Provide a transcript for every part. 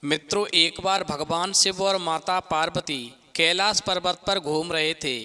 मित्रों, एक बार भगवान शिव और माता पार्वती कैलाश पर्वत पर घूम रहे थे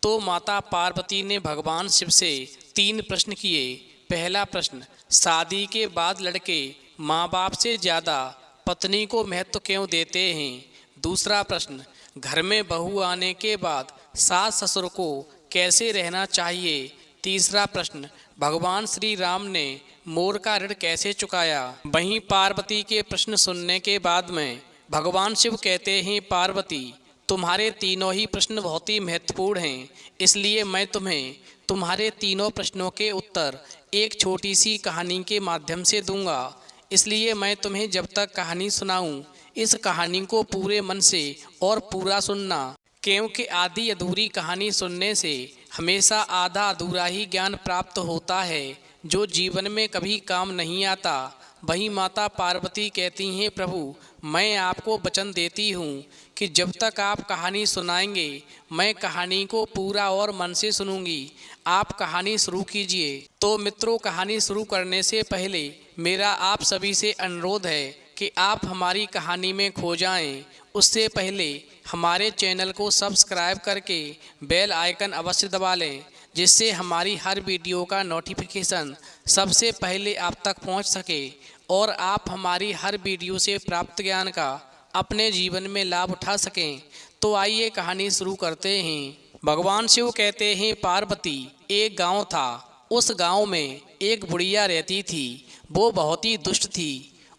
तो माता पार्वती ने भगवान शिव से 3 प्रश्न किए। पहला प्रश्न, शादी के बाद लड़के माँ बाप से ज़्यादा पत्नी को महत्व क्यों देते हैं। दूसरा प्रश्न, घर में बहू आने के बाद सास ससुर को कैसे रहना चाहिए। तीसरा प्रश्न, भगवान श्री राम ने मोर का ऋण कैसे चुकाया। वहीं पार्वती के प्रश्न सुनने के बाद में भगवान शिव कहते हैं, पार्वती तुम्हारे तीनों ही प्रश्न बहुत ही महत्वपूर्ण हैं, इसलिए मैं तुम्हें तुम्हारे तीनों प्रश्नों के उत्तर एक छोटी सी कहानी के माध्यम से दूंगा। इसलिए मैं तुम्हें जब तक कहानी सुनाऊं, इस कहानी को पूरे मन से और पूरा सुनना, क्योंकि आधी अधूरी कहानी सुनने से हमेशा आधा अधूरा ही ज्ञान प्राप्त होता है जो जीवन में कभी काम नहीं आता। वहीं माता पार्वती कहती हैं, प्रभु मैं आपको वचन देती हूँ कि जब तक आप कहानी सुनाएंगे मैं कहानी को पूरा और मन से सुनूंगी। आप कहानी शुरू कीजिए। तो मित्रों, कहानी शुरू करने से पहले मेरा आप सभी से अनुरोध है कि आप हमारी कहानी में खो जाएं। उससे पहले हमारे चैनल को सब्सक्राइब करके बेल आइकन अवश्य दबा लें, जिससे हमारी हर वीडियो का नोटिफिकेशन सबसे पहले आप तक पहुंच सके और आप हमारी हर वीडियो से प्राप्त ज्ञान का अपने जीवन में लाभ उठा सकें। तो आइए कहानी शुरू करते हैं। भगवान शिव कहते हैं, पार्वती एक गांव था। उस गांव में एक बुढ़िया रहती थी। वो बहुत ही दुष्ट थी।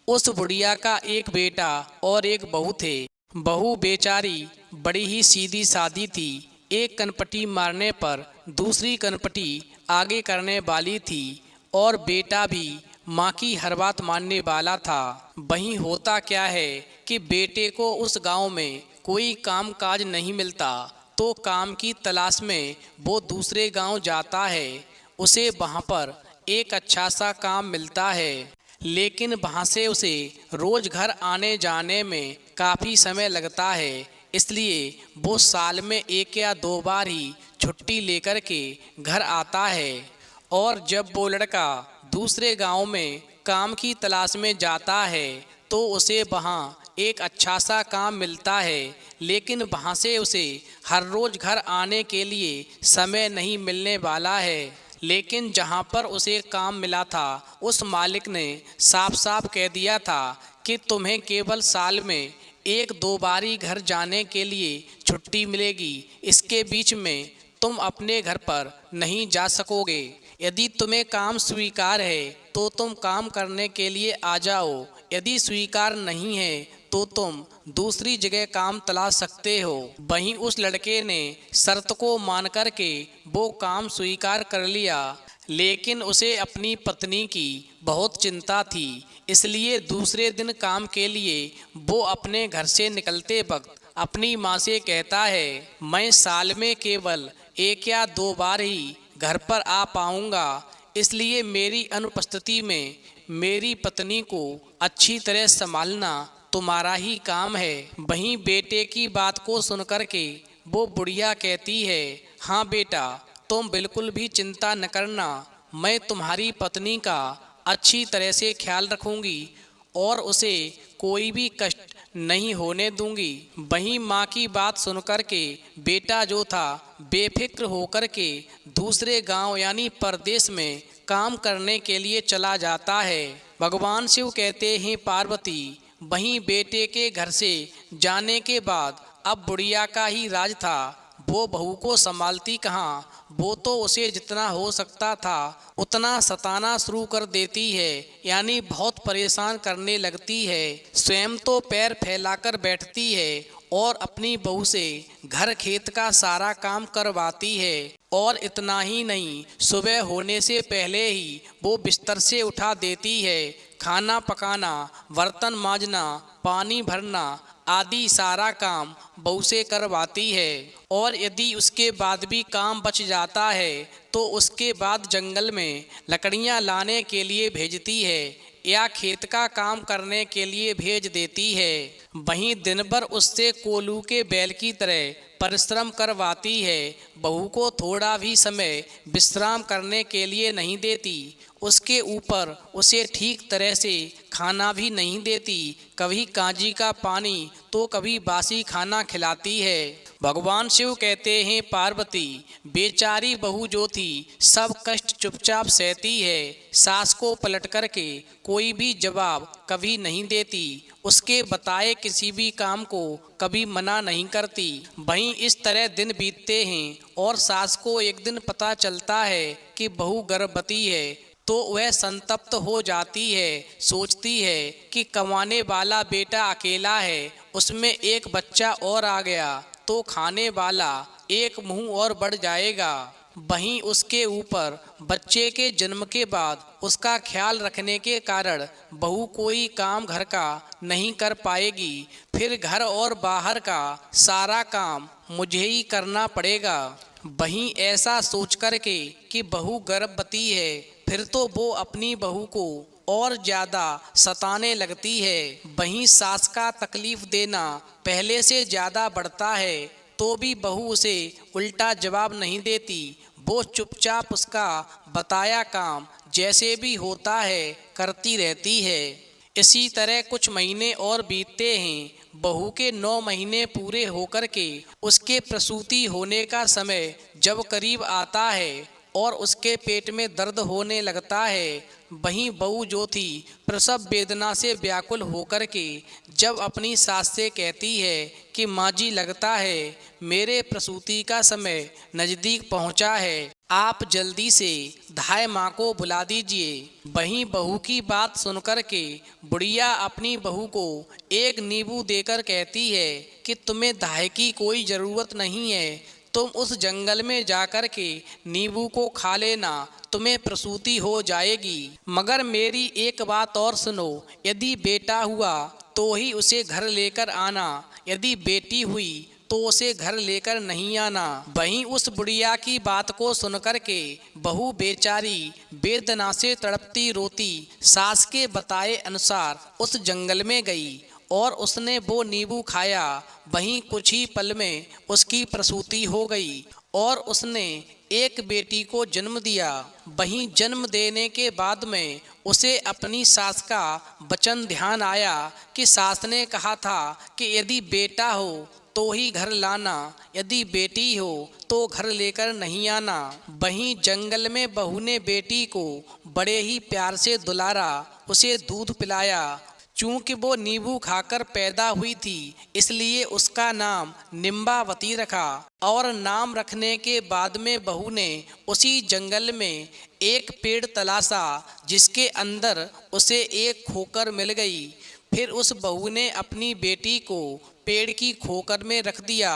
उस बुढ़िया का एक बेटा और एक बहू थे। बहू बेचारी बड़ी ही सीधी सादी थी। एक कनपटी मारने पर दूसरी कनपटी आगे करने वाली थी और बेटा भी माँ की हर बात मानने वाला था। वहीं होता क्या है कि बेटे को उस गांव में कोई काम काज नहीं मिलता, तो काम की तलाश में वो दूसरे गांव जाता है। उसे वहां पर एक अच्छा सा काम मिलता है, लेकिन वहां से उसे रोज घर आने जाने में काफ़ी समय लगता है। इसलिए वो साल में 1 या 2 बार ही छुट्टी लेकर के घर आता है। और जब वो लड़का दूसरे गांव में काम की तलाश में जाता है तो उसे वहां एक अच्छा सा काम मिलता है, लेकिन वहां से उसे हर रोज़ घर आने के लिए समय नहीं मिलने वाला है। लेकिन जहां पर उसे काम मिला था उस मालिक ने साफ साफ कह दिया था कि तुम्हें केवल साल में 1-2 बार ही घर जाने के लिए छुट्टी मिलेगी। इसके बीच में तुम अपने घर पर नहीं जा सकोगे। यदि तुम्हें काम स्वीकार है तो तुम काम करने के लिए आ जाओ, यदि स्वीकार नहीं है तो तुम दूसरी जगह काम तलाश सकते हो। वहीं उस लड़के ने शर्त को मान कर के वो काम स्वीकार कर लिया, लेकिन उसे अपनी पत्नी की बहुत चिंता थी। इसलिए दूसरे दिन काम के लिए वो अपने घर से निकलते वक्त अपनी माँ से कहता है, मैं साल में केवल 1 या 2 बार ही घर पर आ पाऊंगा, इसलिए मेरी अनुपस्थिति में मेरी पत्नी को अच्छी तरह संभालना तुम्हारा ही काम है। वहीं बेटे की बात को सुनकर के वो बुढ़िया कहती है, हाँ बेटा, तुम बिल्कुल भी चिंता न करना, मैं तुम्हारी पत्नी का अच्छी तरह से ख्याल रखूंगी और उसे कोई भी कष्ट नहीं होने दूंगी। वहीं माँ की बात सुनकर के बेटा जो था बेफिक्र होकर के दूसरे गांव यानी परदेश में काम करने के लिए चला जाता है। भगवान शिव कहते हैं, पार्वती वहीं बेटे के घर से जाने के बाद अब बुढ़िया का ही राज था। वो बहू को संभालती कहाँ, वो तो उसे जितना हो सकता था उतना सताना शुरू कर देती है, यानी बहुत परेशान करने लगती है। स्वयं तो पैर फैलाकर बैठती है और अपनी बहू से घर खेत का सारा काम करवाती है। और इतना ही नहीं, सुबह होने से पहले ही वो बिस्तर से उठा देती है। खाना पकाना, बर्तन मांजना, पानी भरना आदि सारा काम बहू से करवाती है। और यदि उसके बाद भी काम बच जाता है तो उसके बाद जंगल में लकड़ियां लाने के लिए भेजती है। या खेत का काम करने के लिए भेज देती है। वहीं दिन भर उससे कोल्हू के बैल की तरह परिश्रम करवाती है। बहू को थोड़ा भी समय विश्राम करने के लिए नहीं देती। उसके ऊपर उसे ठीक तरह से खाना भी नहीं देती। कभी कांजी का पानी तो कभी बासी खाना खिलाती है। भगवान शिव कहते हैं, पार्वती बेचारी बहू जो थी सब कष्ट चुपचाप सहती है। सास को पलट करके कोई भी जवाब कभी नहीं देती। उसके बताए किसी भी काम को कभी मना नहीं करती। वहीं इस तरह दिन बीतते हैं और सास को एक दिन पता चलता है कि बहू गर्भवती है तो वह संतप्त हो जाती है। सोचती है कि कमाने वाला बेटा अकेला है, उसमें एक बच्चा और आ गया तो खाने वाला एक मुंह और बढ़ जाएगा। वहीं उसके ऊपर बच्चे के जन्म के बाद उसका ख्याल रखने के कारण बहू कोई काम घर का नहीं कर पाएगी। फिर घर और बाहर का सारा काम मुझे ही करना पड़ेगा। वहीं ऐसा सोच कर के कि बहू गर्भवती है, फिर तो वो अपनी बहू को और ज़्यादा सताने लगती है। वहीं सास का तकलीफ देना पहले से ज़्यादा बढ़ता है तो भी बहू उसे उल्टा जवाब नहीं देती। वो चुपचाप उसका बताया काम जैसे भी होता है करती रहती है। इसी तरह कुछ महीने और बीतते हैं। बहू के 9 महीने पूरे होकर के उसके प्रसूति होने का समय जब करीब आता है और उसके पेट में दर्द होने लगता है, वहीं बहू जो थी प्रसव वेदना से व्याकुल होकर के जब अपनी सास से कहती है कि माँ जी लगता है मेरे प्रसूति का समय नज़दीक पहुँचा है, आप जल्दी से धाय माँ को बुला दीजिए। वहीं बहू की बात सुनकर के बुढ़िया अपनी बहू को एक नींबू देकर कहती है कि तुम्हें धाय की कोई ज़रूरत नहीं है, तुम उस जंगल में जाकर के नींबू को खा लेना, तुम्हें प्रसूति हो जाएगी। मगर मेरी एक बात और सुनो, यदि बेटा हुआ तो ही उसे घर लेकर आना, यदि बेटी हुई तो उसे घर लेकर नहीं आना। वहीं उस बुढ़िया की बात को सुनकर के बहू बेचारी वेदना से तड़पती रोती सास के बताए अनुसार उस जंगल में गई और उसने वो नींबू खाया। वहीं कुछ ही पल में उसकी प्रसूति हो गई और उसने एक बेटी को जन्म दिया। वहीं जन्म देने के बाद में उसे अपनी सास का वचन ध्यान आया कि सास ने कहा था कि यदि बेटा हो तो ही घर लाना, यदि बेटी हो तो घर लेकर नहीं आना। वहीं जंगल में बहू ने बेटी को बड़े ही प्यार से दुलारा, उसे दूध पिलाया। चूँकि वो नींबू खाकर पैदा हुई थी इसलिए उसका नाम निम्बावती रखा। और नाम रखने के बाद में बहू ने उसी जंगल में एक पेड़ तलाशा जिसके अंदर उसे एक खोकर मिल गई। फिर उस बहू ने अपनी बेटी को पेड़ की खोकर में रख दिया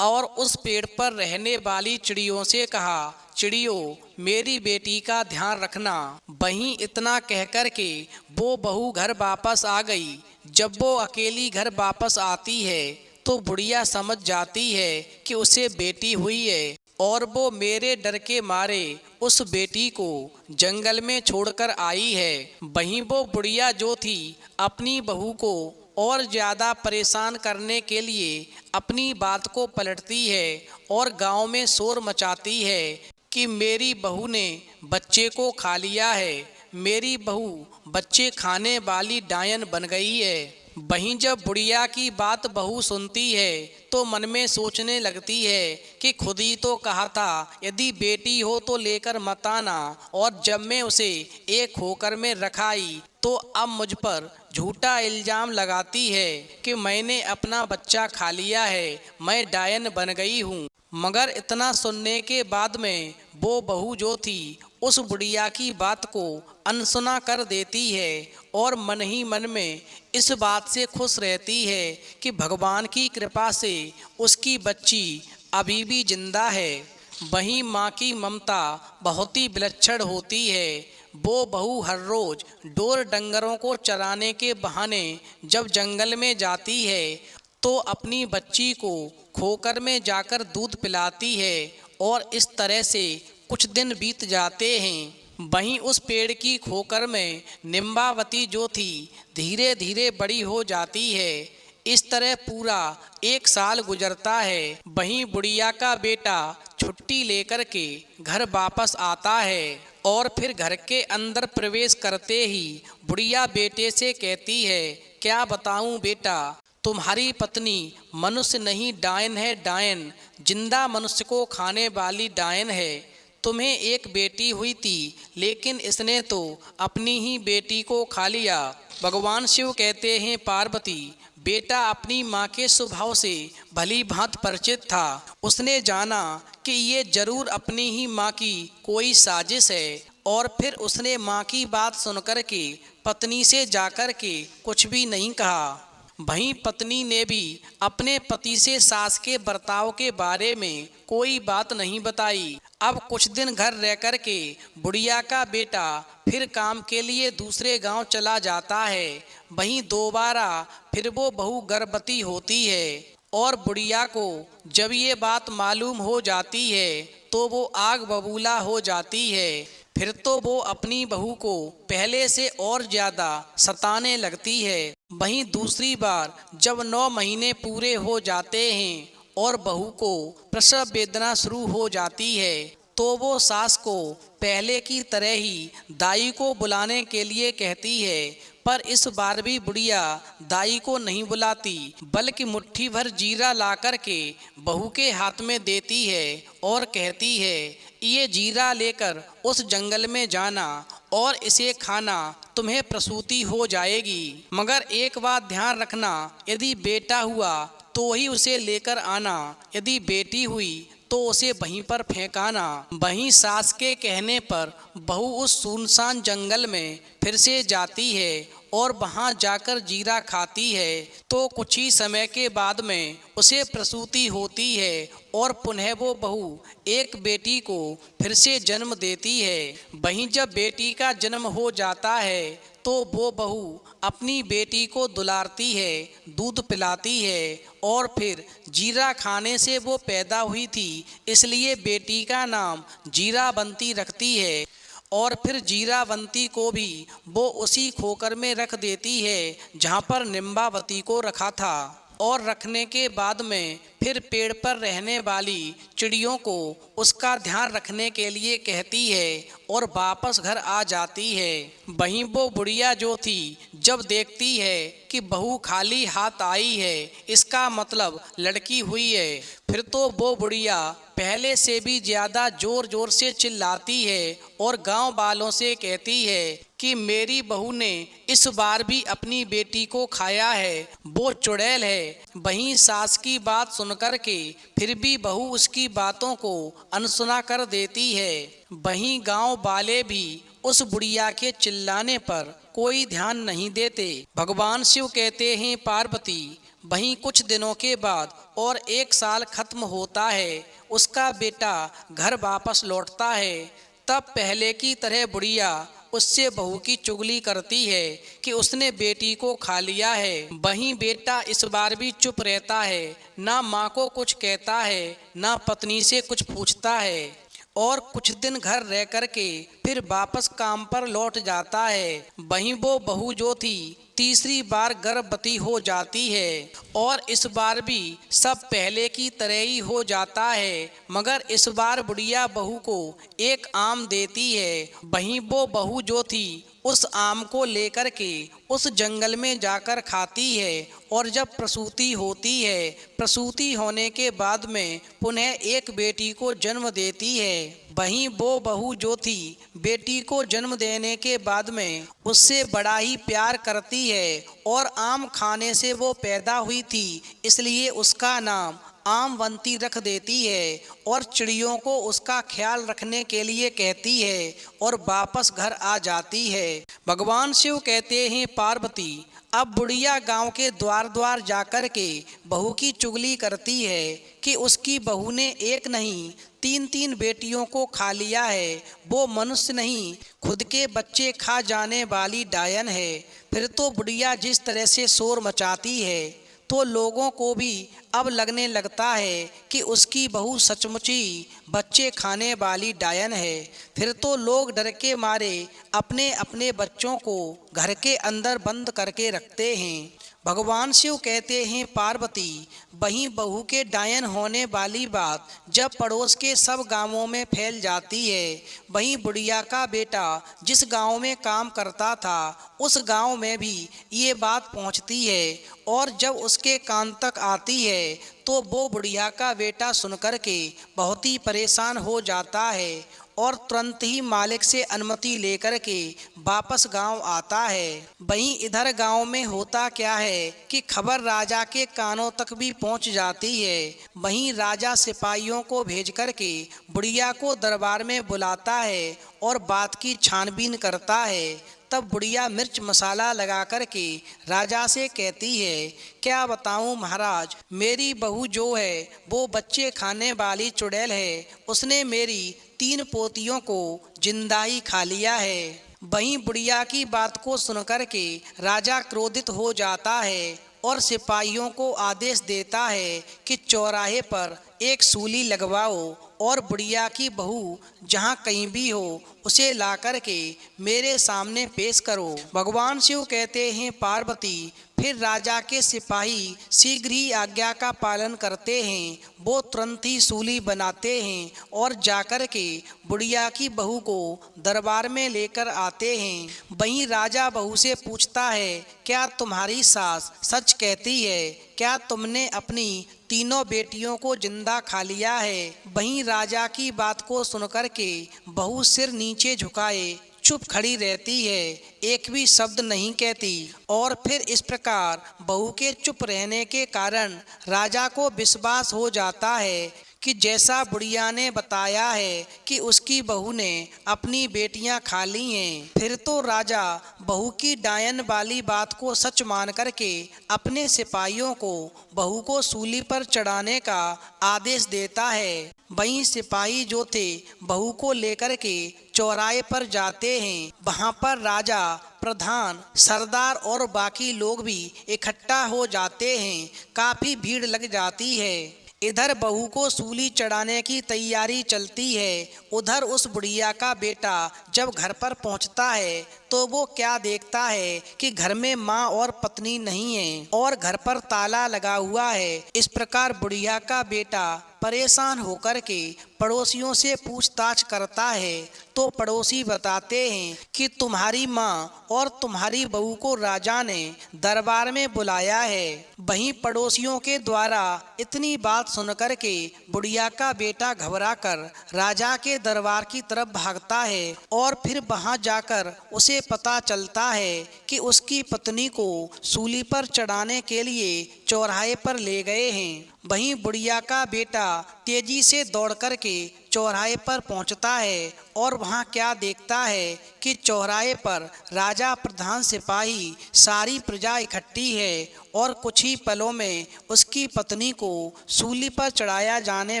और उस पेड़ पर रहने वाली चिड़ियों से कहा, चिड़ियों मेरी बेटी का ध्यान रखना। वहीं इतना कहकर के वो बहू घर वापस आ गई। जब वो अकेली घर वापस आती है तो बुढ़िया समझ जाती है कि उसे बेटी हुई है और वो मेरे डर के मारे उस बेटी को जंगल में छोड़कर आई है। वहीं वो बुढ़िया जो थी अपनी बहू को और ज़्यादा परेशान करने के लिए अपनी बात को पलटती है और गांव में शोर मचाती है कि मेरी बहू ने बच्चे को खा लिया है, मेरी बहू बच्चे खाने वाली डायन बन गई है। वहीं जब बुढ़िया की बात बहू सुनती है तो मन में सोचने लगती है कि खुद ही तो कहा था यदि बेटी हो तो लेकर मत आना, और जब मैं उसे एक होकर में रखाई तो अब मुझ पर झूठा इल्ज़ाम लगाती है कि मैंने अपना बच्चा खा लिया है, मैं डायन बन गई हूँ। मगर इतना सुनने के बाद में वो बहू जो थी उस बुढ़िया की बात को अनसुना कर देती है और मन ही मन में इस बात से खुश रहती है कि भगवान की कृपा से उसकी बच्ची अभी भी जिंदा है। वहीं माँ की ममता बहुत ही विलक्षण होती है। वो बहू हर रोज ढोर डंगरों को चराने के बहाने जब जंगल में जाती है तो अपनी बच्ची को खोकर में जाकर दूध पिलाती है और इस तरह से कुछ दिन बीत जाते हैं। वहीं उस पेड़ की खोकर में निम्बावती जो थी धीरे धीरे बड़ी हो जाती है। इस तरह पूरा 1 साल गुजरता है। वहीं बुढ़िया का बेटा छुट्टी लेकर के घर वापस आता है और फिर घर के अंदर प्रवेश करते ही बुढ़िया बेटे से कहती है, क्या बताऊं बेटा, तुम्हारी पत्नी मनुष्य नहीं डायन है, डायन, जिंदा मनुष्य को खाने वाली डायन है। तुम्हें एक बेटी हुई थी लेकिन इसने तो अपनी ही बेटी को खा लिया। भगवान शिव कहते हैं, पार्वती, बेटा अपनी माँ के स्वभाव से भली भांति परिचित था। उसने जाना कि ये जरूर अपनी ही माँ की कोई साजिश है और फिर उसने माँ की बात सुनकर के पत्नी से जाकर के कुछ भी नहीं कहा। वहीं पत्नी ने भी अपने पति से सास के बर्ताव के बारे में कोई बात नहीं बताई। अब कुछ दिन घर रह कर के बुढ़िया का बेटा फिर काम के लिए दूसरे गांव चला जाता है। वहीं दोबारा फिर वो बहू गर्भवती होती है और बुढ़िया को जब ये बात मालूम हो जाती है तो वो आग बबूला हो जाती है। फिर तो वो अपनी बहू को पहले से और ज्यादा सताने लगती है। वहीं दूसरी बार जब 9 महीने पूरे हो जाते हैं और बहू को प्रसव वेदना शुरू हो जाती है तो वो सास को पहले की तरह ही दाई को बुलाने के लिए कहती है। पर इस बार भी बुढ़िया दाई को नहीं बुलाती बल्कि मुट्ठी भर जीरा ला कर के बहू के हाथ में देती है और कहती है, ये जीरा लेकर उस जंगल में जाना और इसे खाना, तुम्हें प्रसूति हो जाएगी। मगर एक बात ध्यान रखना, यदि बेटा हुआ तो ही उसे लेकर आना, यदि बेटी हुई तो उसे वहीं पर फेंकाना। वहीं सास के कहने पर बहू उस सुनसान जंगल में फिर से जाती है और वहां जाकर जीरा खाती है तो कुछ ही समय के बाद में उसे प्रसूति होती है और पुनः वो बहू एक बेटी को फिर से जन्म देती है। वहीं जब बेटी का जन्म हो जाता है तो वो बहू अपनी बेटी को दुलारती है, दूध पिलाती है और फिर जीरा खाने से वो पैदा हुई थी इसलिए बेटी का नाम जीरावंती रखती है और फिर जीरावंती को भी वो उसी खोकर में रख देती है जहाँ पर निम्बावती को रखा था। और रखने के बाद में फिर पेड़ पर रहने वाली चिड़ियों को उसका ध्यान रखने के लिए कहती है और वापस घर आ जाती है। वहीं वो बुढ़िया जो थी जब देखती है कि बहू खाली हाथ आई है, इसका मतलब लड़की हुई है, फिर तो वो बुढ़िया पहले से भी ज्यादा जोर जोर से चिल्लाती है और गांव वालों से कहती है कि मेरी बहू ने इस बार भी अपनी बेटी को खाया है, वो चुड़ैल है। वहीं सास की बात सुनकर के फिर भी बहू उसकी बातों को अनसुना कर देती है। वहीं गांव वाले भी उस बुढ़िया के चिल्लाने पर कोई ध्यान नहीं देते। भगवान शिव कहते हैं, पार्वती, वहीं कुछ दिनों के बाद और 1 साल खत्म होता है, उसका बेटा घर वापस लौटता है। तब पहले की तरह बुढ़िया उससे बहू की चुगली करती है कि उसने बेटी को खा लिया है। वहीं बेटा इस बार भी चुप रहता है, ना माँ को कुछ कहता है, ना पत्नी से कुछ पूछता है और कुछ दिन घर रह कर के फिर वापस काम पर लौट जाता है। वहीं वो बहू जो थी तीसरी बार गर्भवती हो जाती है और इस बार भी सब पहले की तरह ही हो जाता है, मगर इस बार बुढ़िया बहू को एक आम देती है। वहीं वो बहू जो थी उस आम को लेकर के उस जंगल में जाकर खाती है और जब प्रसूति होती है, प्रसूति होने के बाद में पुनः एक बेटी को जन्म देती है। वहीं वो बहू जो थी बेटी को जन्म देने के बाद में उससे बड़ा ही प्यार करती है और आम खाने से वो पैदा हुई थी इसलिए उसका नाम आमवंती रख देती है और चिड़ियों को उसका ख्याल रखने के लिए कहती है और वापस घर आ जाती है। भगवान शिव कहते हैं, पार्वती, अब बुढ़िया गांव के द्वार द्वार जाकर के बहू की चुगली करती है कि उसकी बहू ने एक नहीं 3-3 बेटियों को खा लिया है, वो मनुष्य नहीं खुद के बच्चे खा जाने वाली डायन है। फिर तो बुढ़िया जिस तरह से शोर मचाती है तो लोगों को भी अब लगने लगता है कि उसकी बहू सचमुच ही बच्चे खाने वाली डायन है। फिर तो लोग डर के मारे अपने अपने बच्चों को घर के अंदर बंद करके रखते हैं। भगवान शिव कहते हैं, पार्वती, वहीं बहू के डायन होने वाली बात जब पड़ोस के सब गांवों में फैल जाती है, वहीं बुढ़िया का बेटा जिस गांव में काम करता था उस गांव में भी ये बात पहुंचती है, और जब उसके कान तक आती है तो वो बुढ़िया का बेटा सुनकर के बहुत ही परेशान हो जाता है और तुरंत ही मालिक से अनुमति लेकर के वापस गांव आता है। वहीं इधर गांव में होता क्या है कि खबर राजा के कानों तक भी पहुंच जाती है। वहीं राजा सिपाहियों को भेज करके बुढ़िया को दरबार में बुलाता है और बात की छानबीन करता है। तब बुढ़िया मिर्च मसाला लगा करके राजा से कहती है, क्या बताऊं महाराज, मेरी बहू जो है वो बच्चे खाने वाली चुड़ैल है। उसने मेरी 3 पोतियों को जिंदा ही खा लिया है। वहीं बुढ़िया की बात को सुनकर के राजा क्रोधित हो जाता है और सिपाहियों को आदेश देता है कि चौराहे पर एक सूली लगवाओ और बुढ़िया की बहू जहाँ कहीं भी हो उसे ला कर के मेरे सामने पेश करो। भगवान शिव कहते हैं, पार्वती, फिर राजा के सिपाही शीघ्र ही आज्ञा का पालन करते हैं। वो तुरंत ही सूली बनाते हैं और जाकर के बुढ़िया की बहू को दरबार में लेकर आते हैं। वहीं राजा बहू से पूछता है, क्या तुम्हारी सास सच कहती है? क्या तुमने अपनी 3 बेटियों को जिंदा खा लिया है? वहीं राजा की बात को सुनकर के बहू सिर नीचे झुकाए चुप खड़ी रहती है, एक भी शब्द नहीं कहती। और फिर इस प्रकार बहू के चुप रहने के कारण राजा को विश्वास हो जाता है कि जैसा बुढ़िया ने बताया है कि उसकी बहू ने अपनी बेटियां खा ली हैं। फिर तो राजा बहू की डायन वाली बात को सच मान करके अपने सिपाहियों को बहू को सूली पर चढ़ाने का आदेश देता है। वहीं सिपाही जो थे बहू को लेकर के चौराहे पर जाते हैं। वहां पर राजा, प्रधान, सरदार और बाकी लोग भी इकट्ठा हो जाते हैं। काफी भीड़ लग जाती है। इधर बहू को सूली चढ़ाने की तैयारी चलती है। उधर उस बुढ़िया का बेटा जब घर पर पहुंचता है तो वो क्या देखता है कि घर में माँ और पत्नी नहीं है और घर पर ताला लगा हुआ है। इस प्रकार बुढ़िया का बेटा परेशान होकर के पड़ोसियों से पूछताछ करता है तो पड़ोसी बताते हैं कि तुम्हारी माँ और तुम्हारी बहू को राजा ने दरबार में बुलाया है। वहीं पड़ोसियों के द्वारा इतनी बात सुनकर के बुढ़िया का बेटा घबराकर राजा के दरबार की तरफ भागता है और फिर वहां जाकर उसे पता चलता है कि उसकी पत्नी को सूली पर चढ़ाने के लिए चौराहे पर ले गए हैं। वहीं बुढ़िया का बेटा तेजी से दौड़ कर के चौराहे पर पहुंचता है और वहां क्या देखता है कि चौराहे पर राजा, प्रधान, सिपाही, सारी प्रजा इकट्ठी है और कुछ ही पलों में उसकी पत्नी को सूली पर चढ़ाया जाने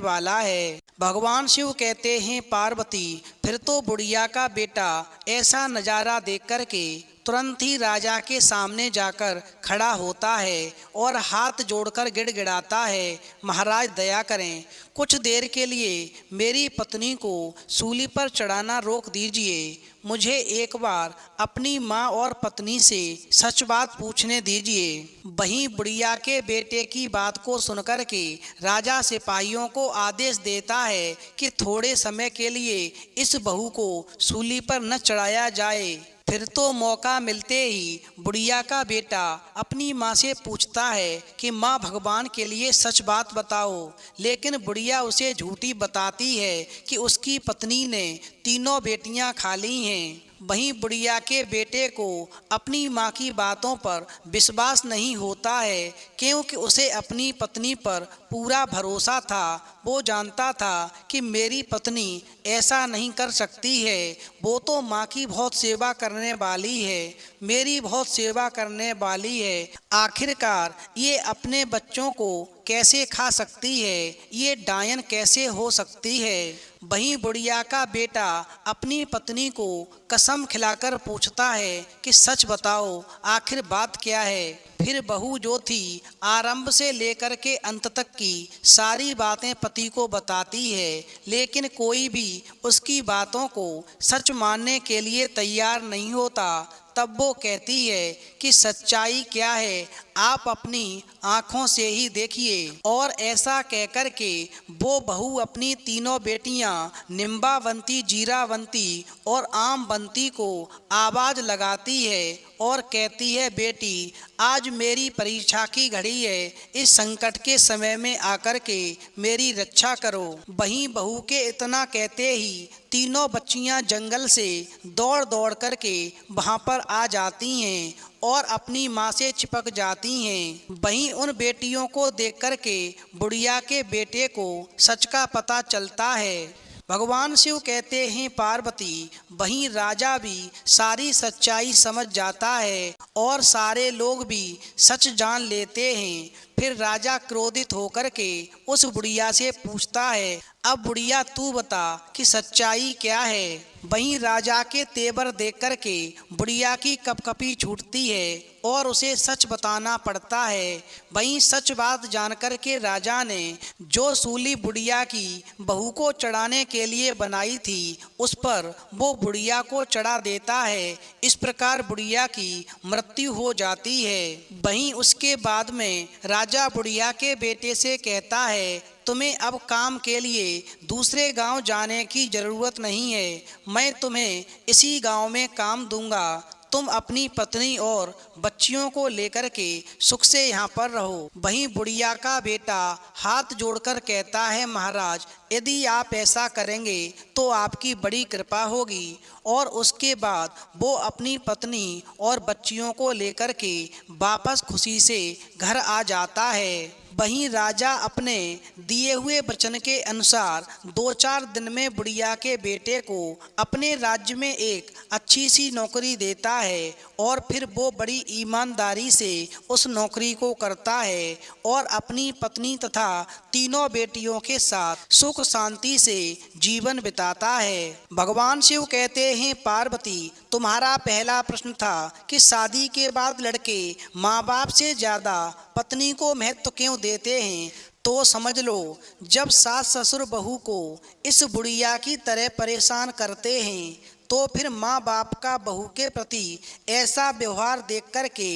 वाला है। भगवान शिव कहते हैं, पार्वती, फिर तो बुढ़िया का बेटा ऐसा नज़ारा देख कर के तुरंत ही राजा के सामने जाकर खड़ा होता है और हाथ जोड़कर गिड़गिड़ाता है, महाराज दया करें, कुछ देर के लिए मेरी पत्नी को सूली पर चढ़ाना रोक दीजिए। मुझे एक बार अपनी माँ और पत्नी से सच बात पूछने दीजिए। वहीं बुढ़िया के बेटे की बात को सुनकर के राजा सिपाहियों को आदेश देता है कि थोड़े समय के लिए इस बहू को सूली पर न चढ़ाया जाए। फिर तो मौका मिलते ही बुढ़िया का बेटा अपनी माँ से पूछता है कि माँ, भगवान के लिए सच बात बताओ। लेकिन बुढ़िया उसे झूठी बताती है कि उसकी पत्नी ने 3 बेटियां खा ली हैं। वहीं बुढ़िया के बेटे को अपनी माँ की बातों पर विश्वास नहीं होता है, क्योंकि उसे अपनी पत्नी पर पूरा भरोसा था। वो जानता था कि मेरी पत्नी ऐसा नहीं कर सकती है, वो तो माँ की बहुत सेवा करने वाली है, मेरी बहुत सेवा करने वाली है। आखिरकार ये अपने बच्चों को कैसे खा सकती है, ये डायन कैसे हो सकती है। वहीं बुढ़िया का बेटा अपनी पत्नी को कसम खिलाकर पूछता है कि सच बताओ आखिर बात क्या है। फिर बहू जो थी आरंभ से लेकर के अंत तक की सारी बातें पति को बताती है, लेकिन कोई भी उसकी बातों को सच मानने के लिए तैयार नहीं होता। तब वो कहती है कि सच्चाई क्या है आप अपनी आँखों से ही देखिए। और ऐसा कहकर के वो बहू अपनी तीनों बेटियां निम्बावंती, जीरावंती और आमवंती को आवाज़ लगाती है और कहती है, बेटी आज मेरी परीक्षा की घड़ी है, इस संकट के समय में आकर के मेरी रक्षा करो। वहीं बहू के इतना कहते ही तीनों बच्चियां जंगल से दौड़ दौड़ करके वहां पर आ जाती हैं और अपनी माँ से चिपक जाती हैं। वहीं उन बेटियों को देख कर के बुढ़िया के बेटे को सच का पता चलता है। भगवान शिव कहते हैं, पार्वती वहीं राजा भी सारी सच्चाई समझ जाता है और सारे लोग भी सच जान लेते हैं। फिर राजा क्रोधित होकर के उस बुढ़िया से पूछता है, अब बुढ़िया तू बता कि सच्चाई क्या है। वहीं राजा के तेवर देख कर के बुढ़िया की कपकपी छूटती है और उसे सच बताना पड़ता है। वहीं सच बात जानकर के राजा ने जो सूली बुढ़िया की बहू को चढ़ाने के लिए बनाई थी उस पर वो बुढ़िया को चढ़ा देता है। इस प्रकार बुढ़िया की मृत्यु हो जाती है। वहीं उसके बाद में राजा बुढ़िया के बेटे से कहता है, तुम्हें अब काम के लिए दूसरे गांव जाने की ज़रूरत नहीं है, मैं तुम्हें इसी गांव में काम दूंगा। तुम अपनी पत्नी और बच्चियों को लेकर के सुख से यहाँ पर रहो। वहीं बुढ़िया का बेटा हाथ जोड़कर कहता है, महाराज यदि आप ऐसा करेंगे तो आपकी बड़ी कृपा होगी। और उसके बाद वो अपनी पत्नी और बच्चियों को लेकर के वापस खुशी से घर आ जाता है। वहीं राजा अपने दिए हुए वचन के अनुसार 2-4 दिन में बुढ़िया के बेटे को अपने राज्य में एक अच्छी सी नौकरी देता है और फिर वो बड़ी ईमानदारी से उस नौकरी को करता है और अपनी पत्नी तथा तीनों बेटियों के साथ सुख शांति से जीवन बिताता है। भगवान शिव कहते हैं, पार्वती तुम्हारा पहला प्रश्न था कि शादी के बाद लड़के माँ बाप से ज़्यादा पत्नी को महत्व क्यों देते हैं। तो समझ लो, जब सास ससुर बहू को इस बुढ़िया की तरह परेशान करते हैं तो फिर माँ बाप का बहू के प्रति ऐसा व्यवहार देख कर के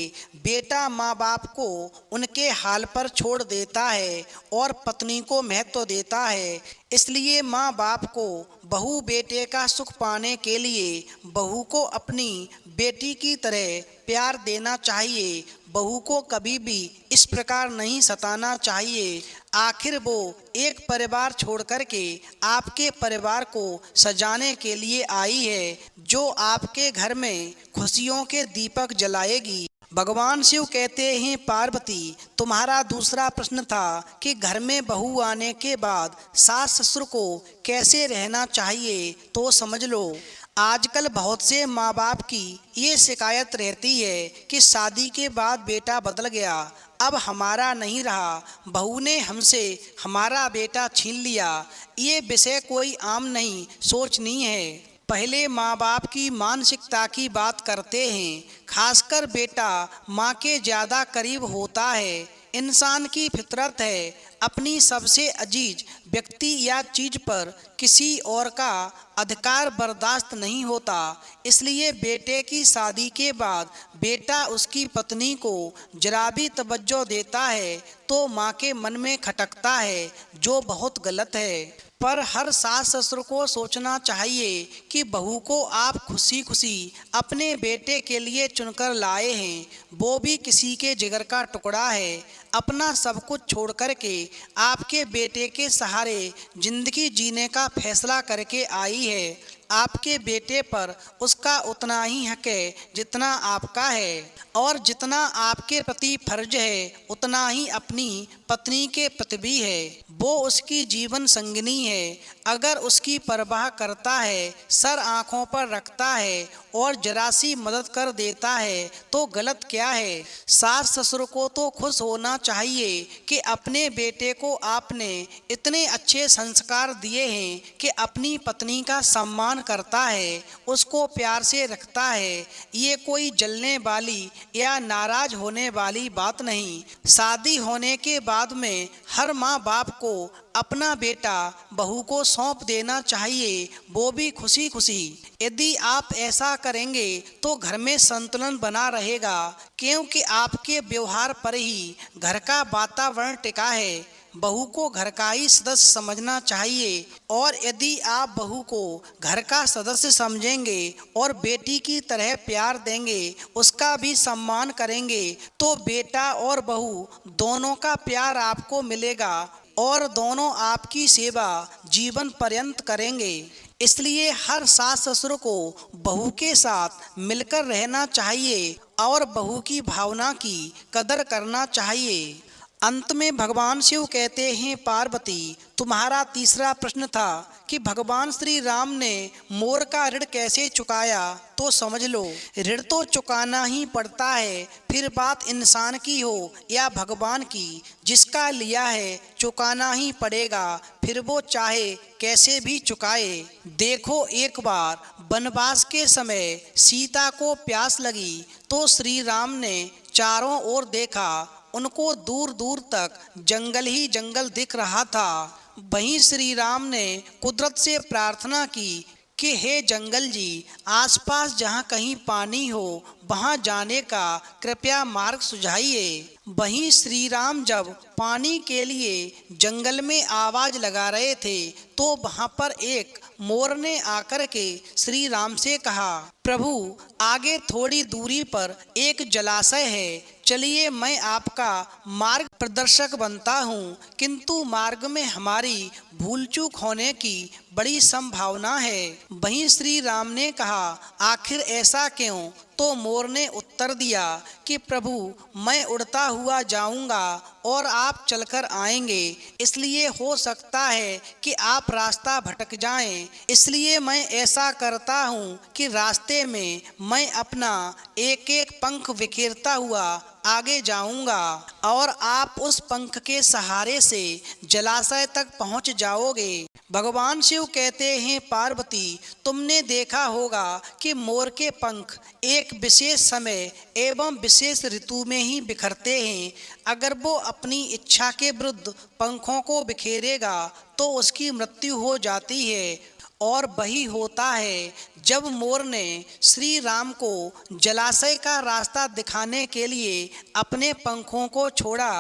बेटा माँ बाप को उनके हाल पर छोड़ देता है और पत्नी को महत्व देता है। इसलिए माँ बाप को बहू बेटे का सुख पाने के लिए बहू को अपनी बेटी की तरह प्यार देना चाहिए। बहू को कभी भी इस प्रकार नहीं सताना चाहिए। आखिर वो एक परिवार छोड़ कर के आपके परिवार को सजाने के लिए आई है, जो आपके घर में खुशियों के दीपक जलाएगी। भगवान शिव कहते हैं, पार्वती तुम्हारा दूसरा प्रश्न था कि घर में बहू आने के बाद सास ससुर को कैसे रहना चाहिए। तो समझ लो, आजकल बहुत से माँ बाप की ये शिकायत रहती है कि शादी के बाद बेटा बदल गया, अब हमारा नहीं रहा, बहू ने हमसे हमारा बेटा छीन लिया। ये विषय कोई आम नहीं सोचनी है। पहले माँ बाप की मानसिकता की बात करते हैं। खासकर बेटा माँ के ज़्यादा करीब होता है। इंसान की फितरत है, अपनी सबसे अजीज व्यक्ति या चीज़ पर किसी और का अधिकार बर्दाश्त नहीं होता। इसलिए बेटे की शादी के बाद बेटा उसकी पत्नी को जरा भी तवज्जो देता है तो माँ के मन में खटकता है, जो बहुत गलत है। पर हर सास ससुर को सोचना चाहिए कि बहू को आप खुशी खुशी अपने बेटे के लिए चुनकर लाए हैं, वो भी किसी के जिगर का टुकड़ा है। अपना सब कुछ छोड़ कर के आपके बेटे के सहारे जिंदगी जीने का फैसला करके आई है। आपके बेटे पर उसका उतना ही हक है जितना आपका है, और जितना आपके प्रति फर्ज है उतना ही अपनी पत्नी के प्रति भी है। वो उसकी जीवन संगिनी है। अगर उसकी परवाह करता है, सर आंखों पर रखता है और जरा सी मदद कर देता है तो गलत क्या है। सास ससुर को तो खुश होना चाहिए कि अपने बेटे को आपने इतने अच्छे संस्कार दिए हैं कि अपनी पत्नी का सम्मान करता है, उसको प्यार से रखता है। ये कोई जलने वाली या नाराज होने वाली बात नहीं। शादी होने के बाद में हर माँ बाप को अपना बेटा बहू को सौंप देना चाहिए, वो भी खुशी खुशी। यदि आप ऐसा करेंगे तो घर में संतुलन बना रहेगा, क्योंकि आपके व्यवहार पर ही घर का वातावरण टिका है। बहू को घर का ही सदस्य समझना चाहिए, और यदि आप बहू को घर का सदस्य समझेंगे और बेटी की तरह प्यार देंगे, उसका भी सम्मान करेंगे, तो बेटा और बहू दोनों का प्यार आपको मिलेगा और दोनों आपकी सेवा जीवन पर्यंत करेंगे। इसलिए हर सास ससुर को बहू के साथ मिलकर रहना चाहिए और बहू की भावना की कदर करना चाहिए। अंत में भगवान शिव कहते हैं, पार्वती, तुम्हारा तीसरा प्रश्न था कि भगवान श्री राम ने मोर का ऋण कैसे चुकाया, तो समझ लो, ऋण तो चुकाना ही पड़ता है, फिर बात इंसान की हो या भगवान की, जिसका लिया है चुकाना ही पड़ेगा, फिर वो चाहे कैसे भी चुकाए। देखो, एक बार वनवास के समय सीता को प्यास लगी तो श्री राम ने चारों ओर देखा, उनको दूर दूर तक जंगल ही जंगल दिख रहा था। वहीं श्री राम ने कुदरत से प्रार्थना की कि हे जंगल जी, आसपास जहाँ कहीं पानी हो वहाँ जाने का कृपया मार्ग सुझाइए। वहीं श्री राम जब पानी के लिए जंगल में आवाज लगा रहे थे तो वहाँ पर एक मोर ने आकर के श्री राम से कहा, प्रभु, आगे थोड़ी दूरी पर एक जलाशय है, चलिए मैं आपका मार्ग प्रदर्शक बनता हूँ, किंतु मार्ग में हमारी भूल चूक होने की बड़ी संभावना है। वहीं श्री राम ने कहा, आखिर ऐसा क्यों? तो मोर ने उत्तर दिया कि प्रभु, मैं उड़ता हुआ जाऊंगा और आप चलकर आएंगे, इसलिए हो सकता है कि आप रास्ता भटक जाएं, इसलिए मैं ऐसा करता हूँ कि रास्ते में मैं अपना एक एक पंख बिखेरता हुआ आगे जाऊंगा और आप उस पंख के सहारे से जलाशय तक पहुंच जाओगे। भगवान शिव कहते हैं, पार्वती, तुमने देखा होगा कि मोर के पंख एक विशेष समय एवं विशेष ऋतु में ही बिखरते हैं। अगर वो अपनी इच्छा के विरुद्ध पंखों को बिखेरेगा तो उसकी मृत्यु हो जाती है, और वही होता है जब मोर ने श्री राम को जलाशय का रास्ता दिखाने के लिए अपने पंखों को छोड़ा,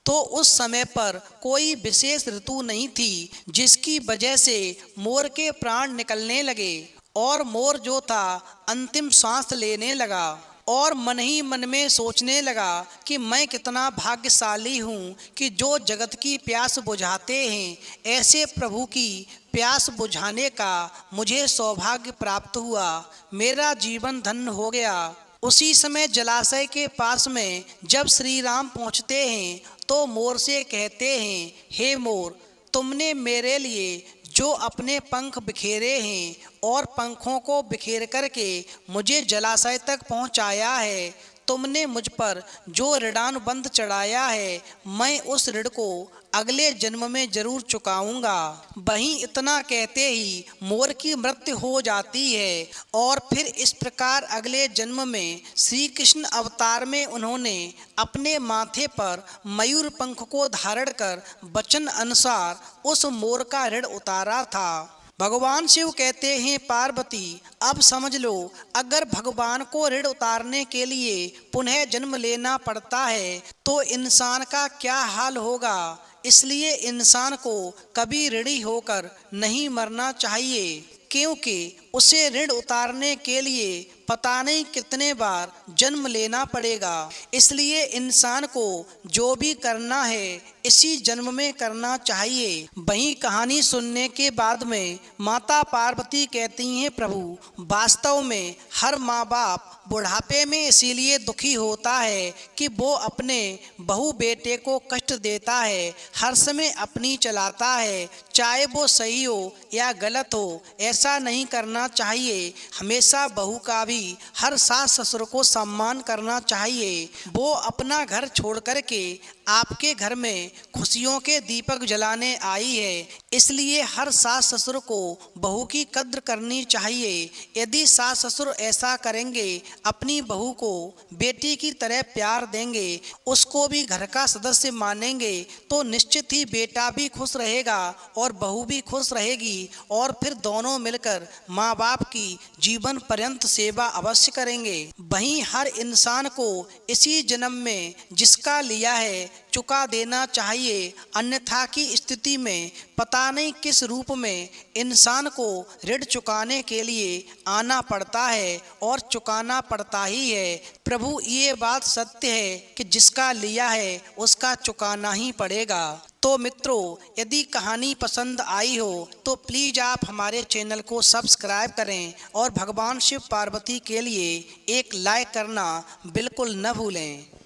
तो उस समय पर कोई विशेष ऋतु नहीं थी जिसकी वजह से मोर के प्राण निकलने लगे, और मोर जो था अंतिम सांस लेने लगा और मन ही मन में सोचने लगा कि मैं कितना भाग्यशाली हूँ कि जो जगत की प्यास बुझाते हैं, ऐसे प्रभु की प्यास बुझाने का मुझे सौभाग्य प्राप्त हुआ, मेरा जीवन धन्य हो गया। उसी समय जलाशय के पास में जब श्री राम पहुँचते हैं तो मोर से कहते हैं, हे मोर, तुमने मेरे लिए जो अपने पंख बिखेरे हैं और पंखों को बिखेर करके मुझे जलाशय तक पहुंचाया है, तुमने मुझ पर जो ऋणानुबंध चढ़ाया है, मैं उस ऋण को अगले जन्म में जरूर चुकाऊंगा। वहीं इतना कहते ही मोर की मृत्यु हो जाती है, और फिर इस प्रकार अगले जन्म में श्री कृष्ण अवतार में उन्होंने अपने माथे पर मयूर पंख को धारण कर वचन अनुसार उस मोर का ऋण उतारा था। भगवान शिव कहते हैं, पार्वती, अब समझ लो, अगर भगवान को ऋण उतारने के लिए पुनः जन्म लेना पड़ता है तो इंसान का क्या हाल होगा। इसलिए इंसान को कभी ऋणी होकर नहीं मरना चाहिए, क्योंकि उसे ऋण उतारने के लिए पता नहीं कितने बार जन्म लेना पड़ेगा। इसलिए इंसान को जो भी करना है इसी जन्म में करना चाहिए। वहीं कहानी सुनने के बाद में माता पार्वती कहती हैं, प्रभु वास्तव में हर माँ बाप बुढ़ापे में इसीलिए दुखी होता है कि वो अपने बहू बेटे को कष्ट देता है, हर समय अपनी चलाता है, चाहे वो सही हो या गलत हो, ऐसा नहीं करना चाहिए। हमेशा बहू का भी हर सास ससुर को सम्मान करना चाहिए। वो अपना घर छोड़ कर के आपके घर में खुशियों के दीपक जलाने आई है, इसलिए हर सास ससुर को बहू की कद्र करनी चाहिए। यदि सास ससुर ऐसा करेंगे, अपनी बहू को बेटी की तरह प्यार देंगे, उसको भी घर का सदस्य मानेंगे, तो निश्चित ही बेटा भी खुश रहेगा और बहू भी खुश रहेगी और फिर दोनों मिलकर माँ बाप की जीवन पर्यंत सेवा अवश्य करेंगे। वहीं हर इंसान को इसी जन्म में जिसका लिया है चुका देना चाहिए, अन्यथा की स्थिति में पता नहीं किस रूप में इंसान को ऋण चुकाने के लिए आना पड़ता है और चुकाना पड़ता ही है। प्रभु ये बात सत्य है कि जिसका लिया है उसका चुकाना ही पड़ेगा। तो मित्रों, यदि कहानी पसंद आई हो तो प्लीज़ आप हमारे चैनल को सब्सक्राइब करें और भगवान शिव पार्वती के लिए एक लाइक करना बिल्कुल न भूलें।